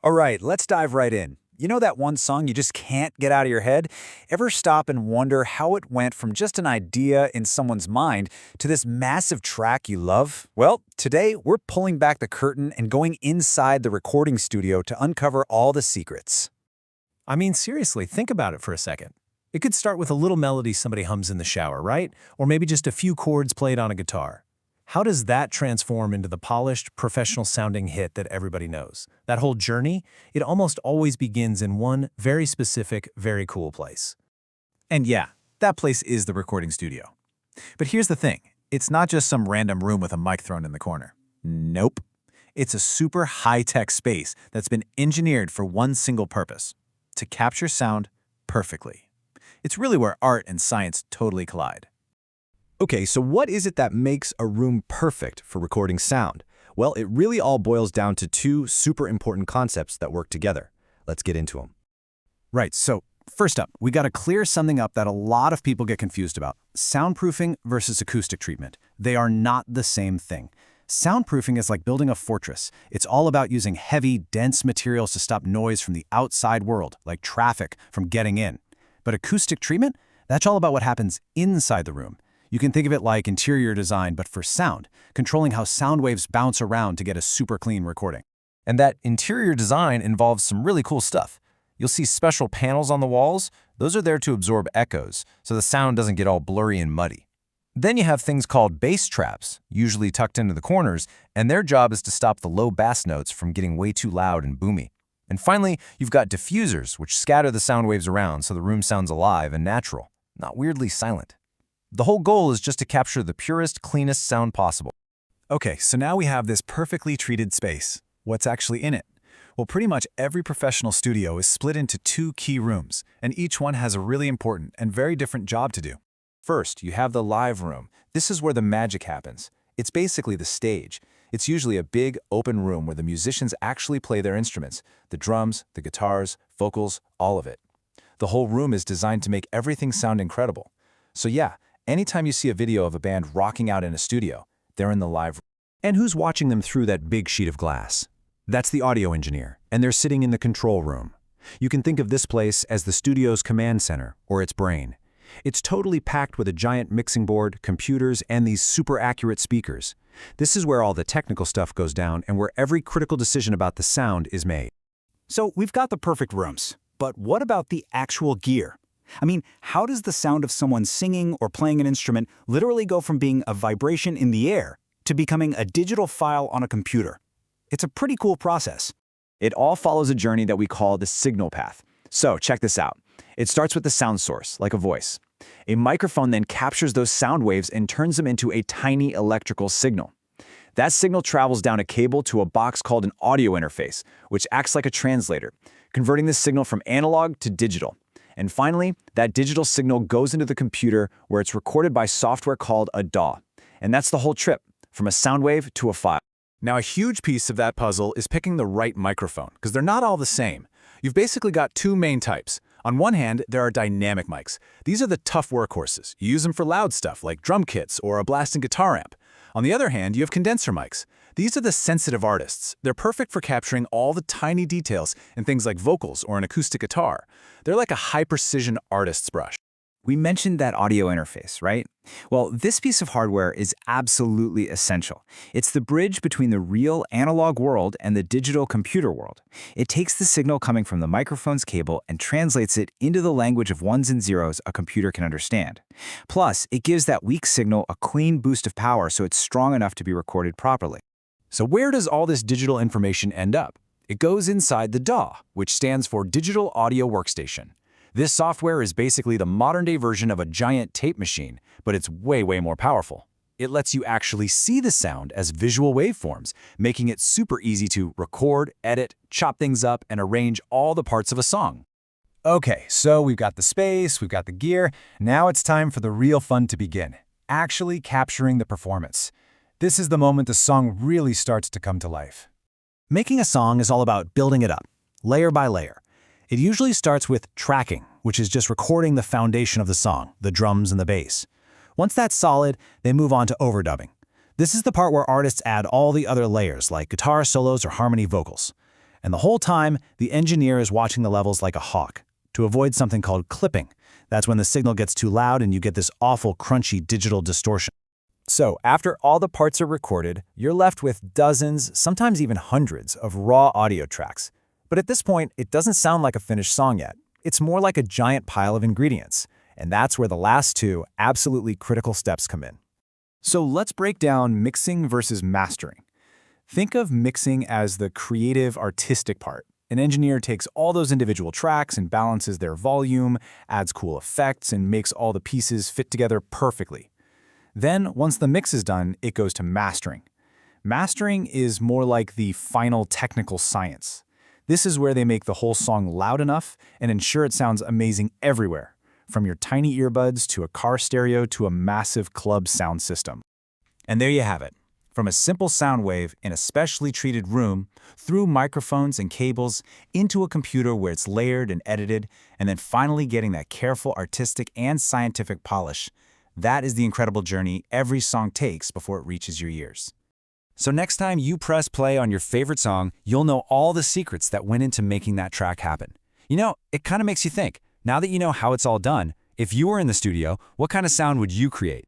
All right, let's dive right in. You know that one song you just can't get out of your head? Ever stop and wonder how it went from just an idea in someone's mind to this massive track you love? Well, today we're pulling back the curtain and going inside the recording studio to uncover all the secrets. I mean, seriously, think about it for a second. It could start with a little melody somebody hums in the shower, right? Or maybe just a few chords played on a guitar. How does that transform into the polished, professional-sounding hit that everybody knows? That whole journey, it almost always begins in one very specific, very cool place. And yeah, that place is the recording studio. But here's the thing. It's not just some random room with a mic thrown in the corner. Nope. It's a super high-tech space that's been engineered for one single purpose: to capture sound perfectly. It's really where art and science totally collide. Okay, so what is it that makes a room perfect for recording sound? Well, it really all boils down to two super important concepts that work together. Let's get into them. Right, so first up, we got to clear something up that a lot of people get confused about. Soundproofing versus acoustic treatment. They are not the same thing. Soundproofing is like building a fortress. It's all about using heavy, dense materials to stop noise from the outside world, like traffic, from getting in. But acoustic treatment? That's all about what happens inside the room. You can think of it like interior design, but for sound, controlling how sound waves bounce around to get a super clean recording. And that interior design involves some really cool stuff. You'll see special panels on the walls. Those are there to absorb echoes, so the sound doesn't get all blurry and muddy. Then you have things called bass traps, usually tucked into the corners, and their job is to stop the low bass notes from getting way too loud and boomy. And finally, you've got diffusers, which scatter the sound waves around so the room sounds alive and natural, not weirdly silent. The whole goal is just to capture the purest, cleanest sound possible. Okay, so now we have this perfectly treated space. What's actually in it? Well, pretty much every professional studio is split into two key rooms, and each one has a really important and very different job to do. First, you have the live room. This is where the magic happens. It's basically the stage. It's usually a big, open room where the musicians actually play their instruments, the drums, the guitars, vocals, all of it. The whole room is designed to make everything sound incredible. So yeah, anytime you see a video of a band rocking out in a studio, they're in the live room. And who's watching them through that big sheet of glass? That's the audio engineer, and they're sitting in the control room. You can think of this place as the studio's command center, or its brain. It's totally packed with a giant mixing board, computers, and these super accurate speakers. This is where all the technical stuff goes down and where every critical decision about the sound is made. So we've got the perfect rooms, but what about the actual gear? I mean, how does the sound of someone singing or playing an instrument literally go from being a vibration in the air to becoming a digital file on a computer? It's a pretty cool process. It all follows a journey that we call the signal path. So check this out. It starts with the sound source, like a voice. A microphone then captures those sound waves and turns them into a tiny electrical signal. That signal travels down a cable to a box called an audio interface, which acts like a translator, converting the signal from analog to digital. And finally, that digital signal goes into the computer where it's recorded by software called a DAW. And that's the whole trip, from a sound wave to a file. Now, a huge piece of that puzzle is picking the right microphone, because they're not all the same. You've basically got two main types. On one hand, there are dynamic mics. These are the tough workhorses. You use them for loud stuff like drum kits or a blasting guitar amp. On the other hand, you have condenser mics. These are the sensitive artists. They're perfect for capturing all the tiny details in things like vocals or an acoustic guitar. They're like a high-precision artist's brush. We mentioned that audio interface, right? Well, this piece of hardware is absolutely essential. It's the bridge between the real analog world and the digital computer world. It takes the signal coming from the microphone's cable and translates it into the language of ones and zeros a computer can understand. Plus, it gives that weak signal a clean boost of power so it's strong enough to be recorded properly. So where does all this digital information end up? It goes inside the DAW, which stands for Digital Audio Workstation. This software is basically the modern-day version of a giant tape machine, but it's way more powerful. It lets you actually see the sound as visual waveforms, making it super easy to record, edit, chop things up, and arrange all the parts of a song. Okay, so we've got the space, we've got the gear. Now it's time for the real fun to begin, actually capturing the performance. This is the moment the song really starts to come to life. Making a song is all about building it up, layer by layer. It usually starts with tracking, which is just recording the foundation of the song, the drums and the bass. Once that's solid, they move on to overdubbing. This is the part where artists add all the other layers, like guitar solos or harmony vocals. And the whole time, the engineer is watching the levels like a hawk to avoid something called clipping. That's when the signal gets too loud and you get this awful, crunchy digital distortion. So, after all the parts are recorded, you're left with dozens, sometimes even hundreds, of raw audio tracks. But at this point, it doesn't sound like a finished song yet. It's more like a giant pile of ingredients. And that's where the last two absolutely critical steps come in. So let's break down mixing versus mastering. Think of mixing as the creative, artistic part. An engineer takes all those individual tracks and balances their volume, adds cool effects, and makes all the pieces fit together perfectly. Then, once the mix is done, it goes to mastering. Mastering is more like the final technical science. This is where they make the whole song loud enough and ensure it sounds amazing everywhere, from your tiny earbuds to a car stereo to a massive club sound system. And there you have it. From a simple sound wave in a specially treated room, through microphones and cables, into a computer where it's layered and edited, and then finally getting that careful artistic and scientific polish. That is the incredible journey every song takes before it reaches your ears. So next time you press play on your favorite song, you'll know all the secrets that went into making that track happen. You know, it kind of makes you think, now that you know how it's all done, if you were in the studio, what kind of sound would you create?